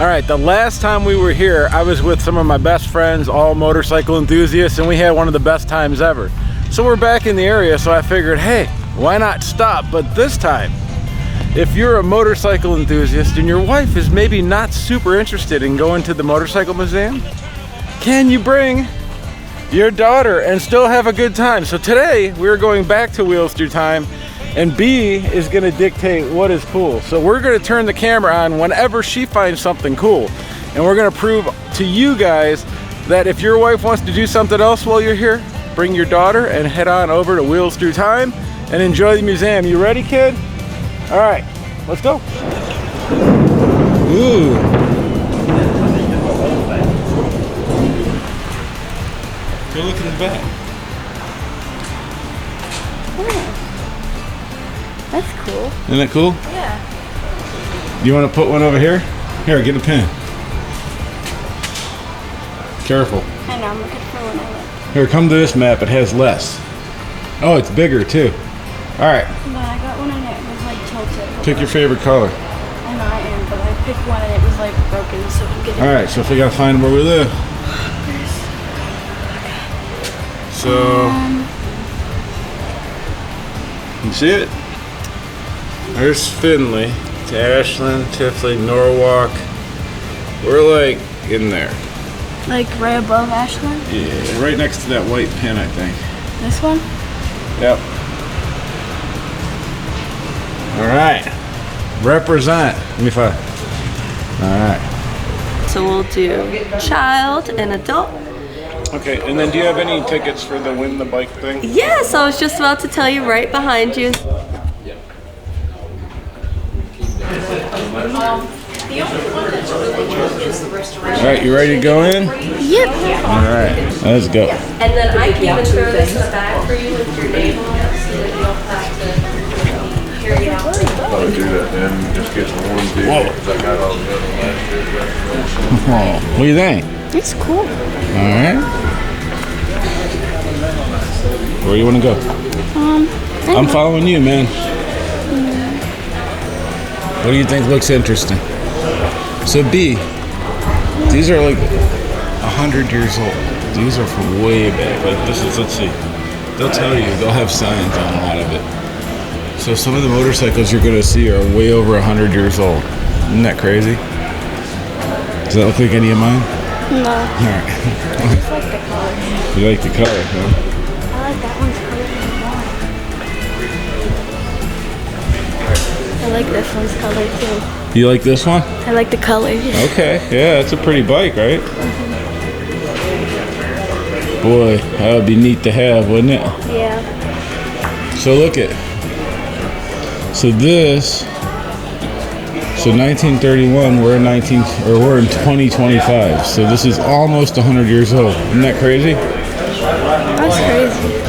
All right, the last time we were here, I was with some of my best friends, all motorcycle enthusiasts, and we had one of the best times ever. So we're back in the area, so I figured, hey, why not stop? But this time, if you're a motorcycle enthusiast and your wife is maybe not super interested in going to the motorcycle museum, can you bring your daughter and still have a good time? So today, we're going back to Wheels Through Time, and B is gonna dictate what is cool. So we're gonna turn the camera on whenever she finds something cool. And we're gonna prove to you guys that if your wife wants to do something else while you're here, bring your daughter and head on over to Wheels Through Time and enjoy the museum. You ready, kid? All right, let's go. Ooh. Go look in the back. That's cool. Isn't that cool? Yeah. You want to put one over here? Here, get a pen. Careful. I know, I'm looking for one I like. Here, come to this map. It has less. Oh, it's bigger too. All right. No, I got one and it was like tilted. Pick your favorite color. I know I am, but I picked one and it was like broken, so we get it. All right, so if we gotta find where we live. So, you see it? There's Finley, to Ashland, Tifley, Norwalk. We're like in there. Like right above Ashland? Yeah, right next to that white pin, I think. This one? Yep. All right. Represent. Give me 5. All right. So we'll do child and adult. Okay, and then do you have any tickets for the win the bike thing? Yes, I was just about to tell you right behind you. All right, you ready to go in? Yep. All right, let's go. And then I can even throw this in the back for you with your name on it so that you don't have to carry it out. I'll do that then, just get some one too. Whoa. I got all the other last year. Oh, what do you think? It's cool. All right. Where do you want to go? I'm following you, man. What do you think looks interesting? So B, these are like 100 years old. These are from way back. Like this is, let's see. They'll tell you, they'll have signs on a lot of it. So some of the motorcycles you're gonna see are way over 100 years old. Isn't that crazy? Does that look like any of mine? No. All right. I just like the color. You like the color, huh? I like that one's color more. I like this one's color too. You like this one? I like the colors. Okay, yeah, it's a pretty bike, right? Boy, that would be neat to have, wouldn't it? Yeah. So look at, so 1931, we're in 2025. So this is almost 100 years old. Isn't that crazy? That's crazy.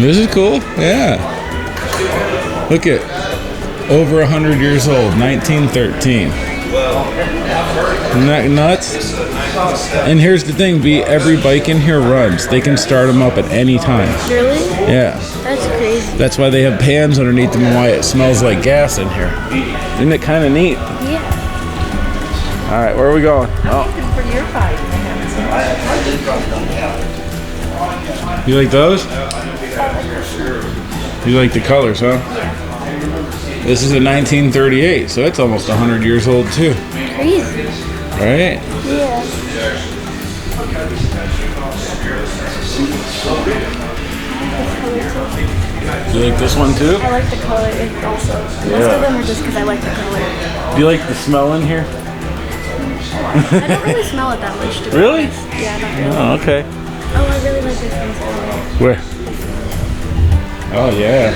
This is cool, yeah. Look at, over 100 years old, 1913. Isn't that nuts? And here's the thing, B, every bike in here runs. They can start them up at any time. Really? Yeah. That's crazy. That's why they have pans underneath them and why it smells like gas in here. Isn't it kind of neat? Yeah. All right, where are we going? Oh. For your bike. You like those? You like the colors, huh? This is a 1938, so it's almost 100 years old too. Crazy. Right? Yeah. You like this one too? I like the color also. Most of them are just because I like the color. Do you like the smell in here? I don't really smell it that much, to be Really? honest. Yeah, not really. Oh, okay. Oh, I really like this one's color. Where? Oh yeah.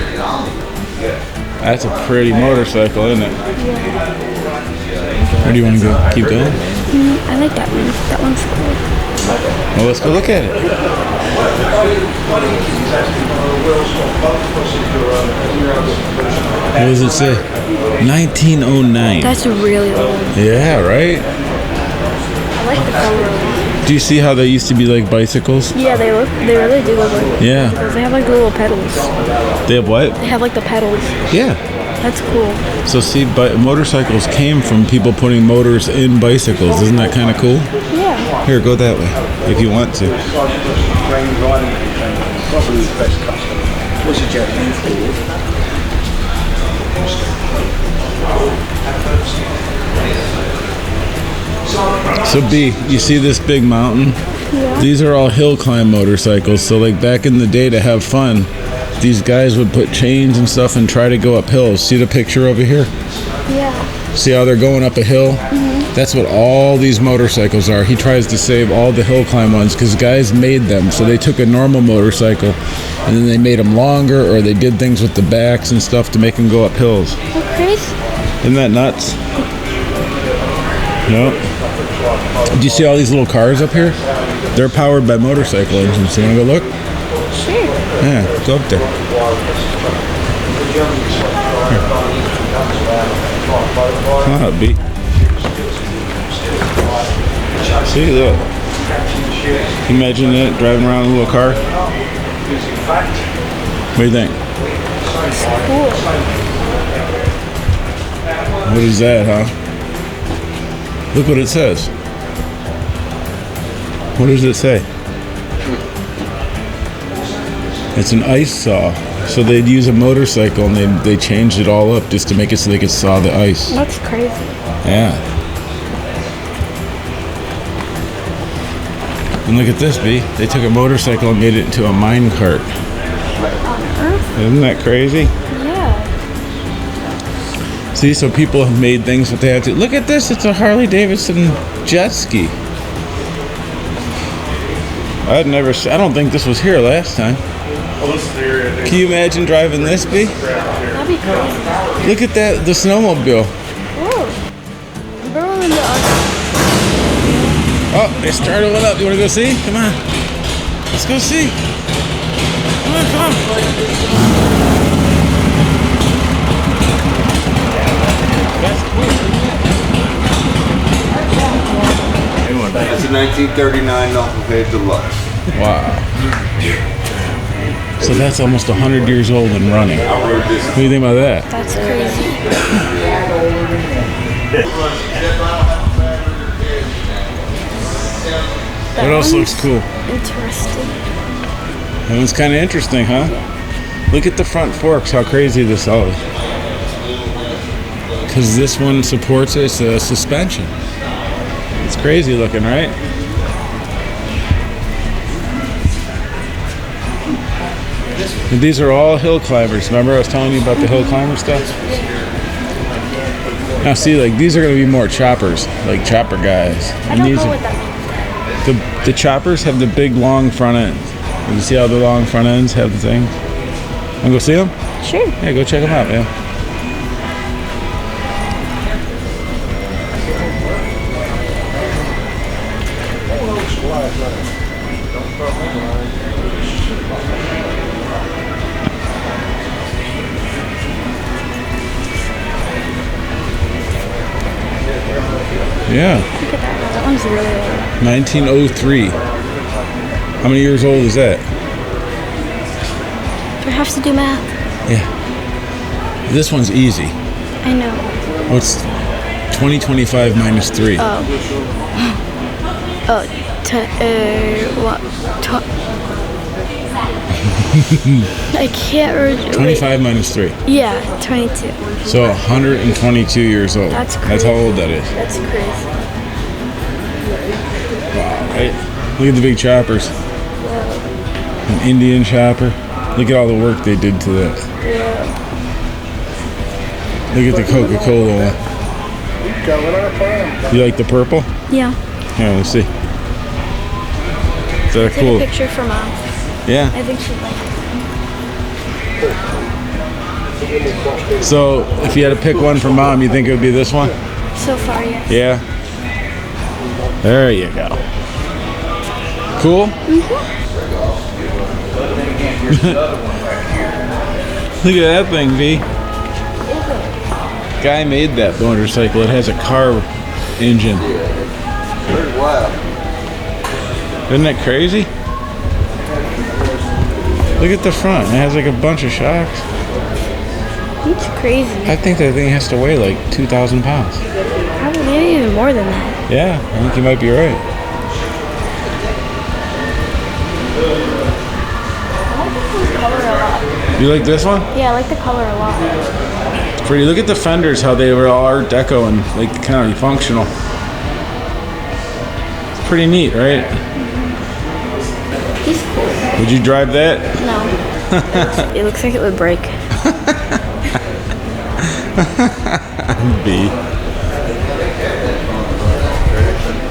That's a pretty motorcycle, isn't it? Where do you want to go? Keep going? I like that one. That one's cool. Well, let's go look at it. What does it say? 1909. That's really old. Yeah, right? I like the color a lot. Do you see how they used to be like bicycles? Yeah, they really do look like Yeah. bicycles. They have like the little pedals. They have what? They have like the pedals. Yeah. That's cool. So see, motorcycles came from people putting motors in bicycles. Isn't that kind of cool? Yeah. Here, go that way if you want to. So B, you see this big mountain? Yeah. These are all hill climb motorcycles. So like back in the day to have fun, these guys would put chains and stuff and try to go up hills. See the picture over here? Yeah. See how they're going up a hill? Mm-hmm. That's what all these motorcycles are. He tries to save all the hill climb ones because guys made them. So they took a normal motorcycle and then they made them longer, or they did things with the backs and stuff to make them go up hills. That's crazy. Isn't that nuts? Nope. Do you see all these little cars up here? They're powered by motorcycle engines. You want to go look? Sure. Yeah, go up there. Come on, B. See, look. Imagine that, driving around in a little car. What do you think? Cool. What is that, huh? Look what it says. What does it say? It's an ice saw. So they'd use a motorcycle and they changed it all up just to make it so they could saw the ice. That's crazy. Yeah. And look at this, B. They took a motorcycle and made it into a mine cart. On Earth? Isn't that crazy? Yeah. See, so people have made things what they had to. Look at this. It's a Harley Davidson jet ski. I don't think this was here last time. Can you imagine driving this, B? That'd be crazy. Look at that, the snowmobile. Whoa. I'm going in the Oh, they started one up. You want to go see? Come on. Let's go see. Come on, come on. That's cool. That's a 1939 Norfolk Page Deluxe. Wow. So that's almost 100 years old and running. What do you think about that? That's crazy. What else looks cool? Interesting. That one's kind of interesting, huh? Look at the front forks, how crazy this all is. Because this one supports its suspension. It's crazy looking, right? And these are all hill climbers. Remember I was telling you about the hill climber stuff? Now see, like these are going to be more choppers, like chopper guys. I don't know what that means. The choppers have the big long front ends. You see how the long front ends have the things? Want to go see them? Sure. Yeah, go check them out, man. Yeah. Look at that. That one's really old. 1903. How many years old is that? Do I have to do math? Yeah. This one's easy. I know. What's 2025 minus 3? Oh. What? I can't remember. 25 minus 3. Yeah, 22. So 122 years old. That's crazy. That's how old that is. That's crazy. Wow, right? Look at the big choppers. An Indian chopper. Look at all the work they did to that. Yeah. Look at the Coca-Cola one. You like the purple? Yeah. Yeah, let's see. Is that Take cool? a picture for Mom. Yeah. I think she'd like it. So, if you had to pick one for Mom, you think it would be this one? So far, yes. Yeah. There you go. Cool? Look at that thing, V. Guy made that motorcycle. It has a car engine. Wow. Isn't that crazy? Look at the front. It has like a bunch of shocks. It's crazy. I think that thing has to weigh like 2,000 pounds. Probably maybe even more than that. Yeah, I think you might be right. I like this color a lot. You like this one? Yeah, I like the color a lot. It's pretty. Look at the fenders, how they were all Art Deco and like kind of functional. It's pretty neat, right? He's cool. Would you drive that? No. It looks like it would break. B.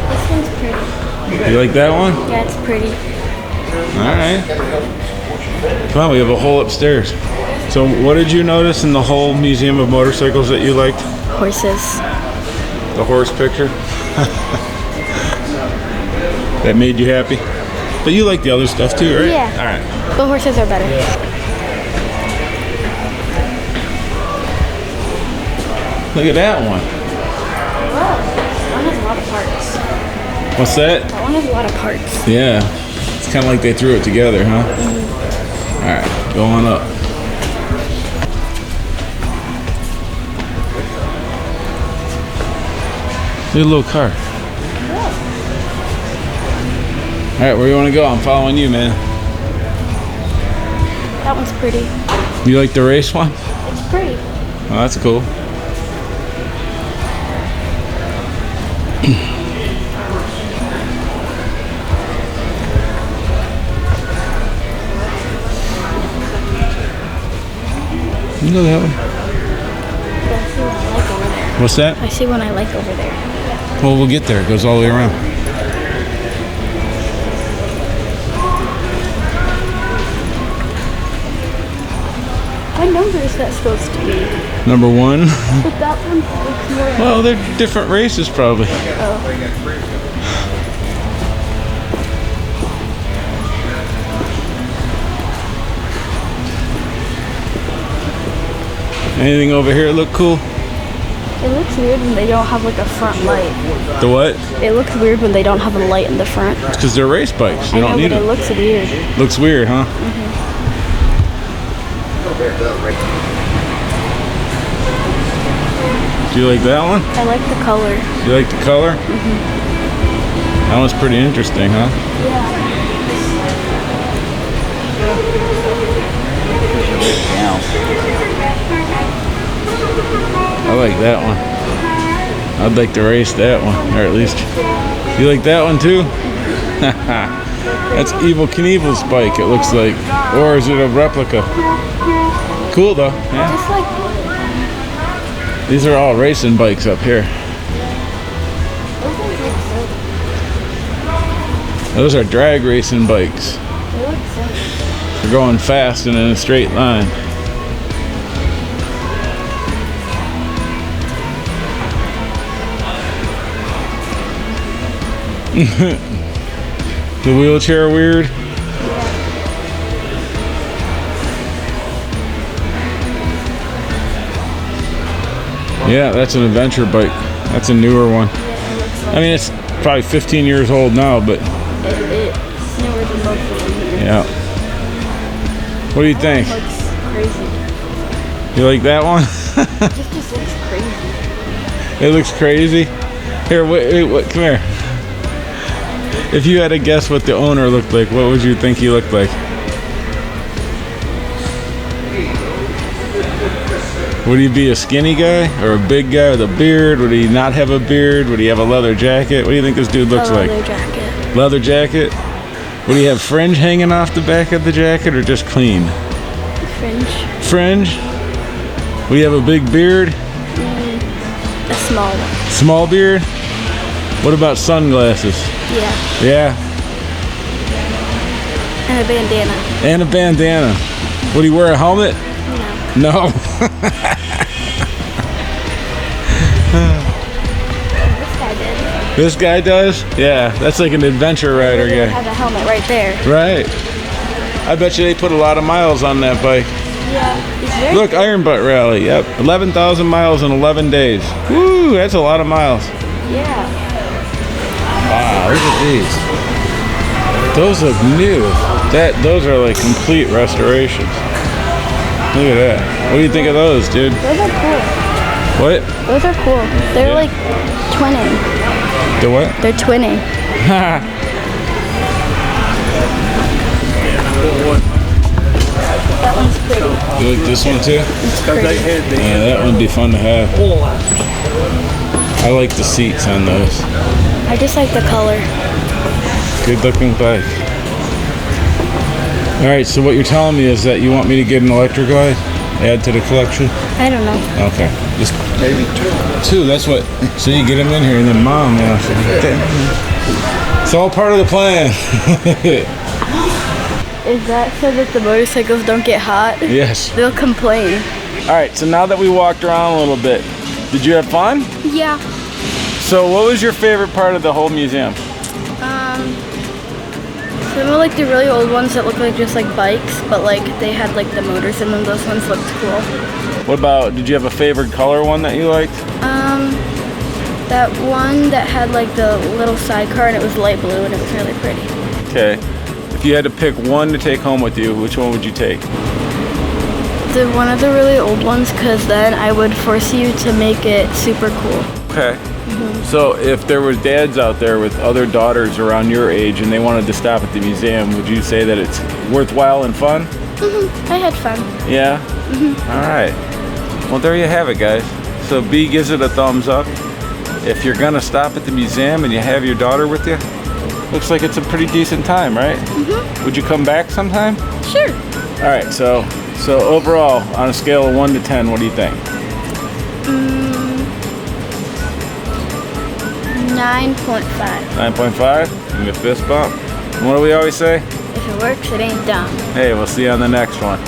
This one's pretty. You like that one? Yeah, it's pretty. Alright. Come on, we have a whole upstairs. So what did you notice in the whole museum of motorcycles that you liked? Horses. The horse picture? That made you happy? But you like the other stuff too, right? Yeah. Alright. The horses are better. Look at that one. Wow. That one has a lot of parts. What's that? That one has a lot of parts. Yeah. It's kind of like they threw it together, huh? Alright, go on up. Look at a little car. Alright, where you want to go? I'm following you, man. That one's pretty. You like the race one? It's pretty. Oh, that's cool. You know that one? I see one I like over there. What's that? I see one I like over there. Well, we'll get there. It goes all the way around. What number is that supposed to be? Number 1. But that one looks more. Well, they're different races, probably. Oh. Anything over here look cool? It looks weird when they don't have like a front light. The what? It looks weird when they don't have a light in the front. It's because they're race bikes. They I don't know, need but it. it looks weird. Looks weird, huh? Do you like that one? I like the color. You like the color? That one's pretty interesting, huh? Yeah. I like that one. I'd like to race that one, or at least. You like that one too? That's Evel Knievel's bike, it looks like. Or is it a replica? Cool though. Yeah. Just like These are all racing bikes up here. those ones look so. Those are drag racing bikes. They look so. They're going fast and in a straight line. The wheelchair weird? Yeah, that's an adventure bike. That's a newer one. I mean, it's probably 15 years old now, but It's newer than most of them here. yeah. What do you think? It looks crazy. You like that one? It just looks crazy. It looks crazy. Here, wait, come here. If you had to guess what the owner looked like, what would you think he looked like? Would he be a skinny guy or a big guy with a beard? Would he not have a beard? Would he have a leather jacket? What do you think this dude looks like? Leather jacket. Leather jacket? Would he have fringe hanging off the back of the jacket or just clean? Fringe. Fringe? Would he have a big beard? A small one. Small beard? What about sunglasses? Yeah. Yeah, And a bandana. and a bandana. Would he wear a helmet? No. No. This guy did. This guy does? Yeah, that's like an adventure rider They guy. have a helmet right there. Right. I bet you they put a lot of miles on that bike. Yeah. He's very Look, Iron Butt Rally. Yep, 11,000 miles in 11 days. Woo, that's a lot of miles. Yeah. Wow, look at these. Those look new. Those are like complete restorations. Look at that. What do you think of those, dude? Those are cool. What? Those are cool. They're like twinning. The what? They're twinning. That one's pretty. You like this one too? It's pretty. Yeah, that would be fun to have. I like the seats on those. I just like the color. Good looking bike. All right, so what you're telling me is that you want me to get an electric glide, add to the collection? I don't know. Okay, just maybe two. That's what. So you get them in here, and then mom, you know. It's all part of the plan. Is that so that the motorcycles don't get hot? Yes. They'll complain. All right, so now that we walked around a little bit, did you have fun? Yeah. So what was your favorite part of the whole museum? Some of like the really old ones that look like just like bikes, but like they had like the motors in them. Those ones looked cool. What about, did you have a favorite color one that you liked? That one that had like the little sidecar and it was light blue and it was really pretty. Okay. If you had to pick one to take home with you, which one would you take? The one of the really old ones, because then I would force you to make it super cool. Okay. So if there was dads out there with other daughters around your age and they wanted to stop at the museum, would you say that it's worthwhile and fun? I had fun. Yeah? All right. Well, there you have it, guys. So B gives it a thumbs up. If you're gonna stop at the museum and you have your daughter with you, looks like it's a pretty decent time, right? Would you come back sometime? Sure. All right, so overall, on a scale of 1 to 10, what do you think? 9.5. 9.5? Give me a fist bump. And what do we always say? If it works, it ain't dumb. Hey, we'll see you on the next one.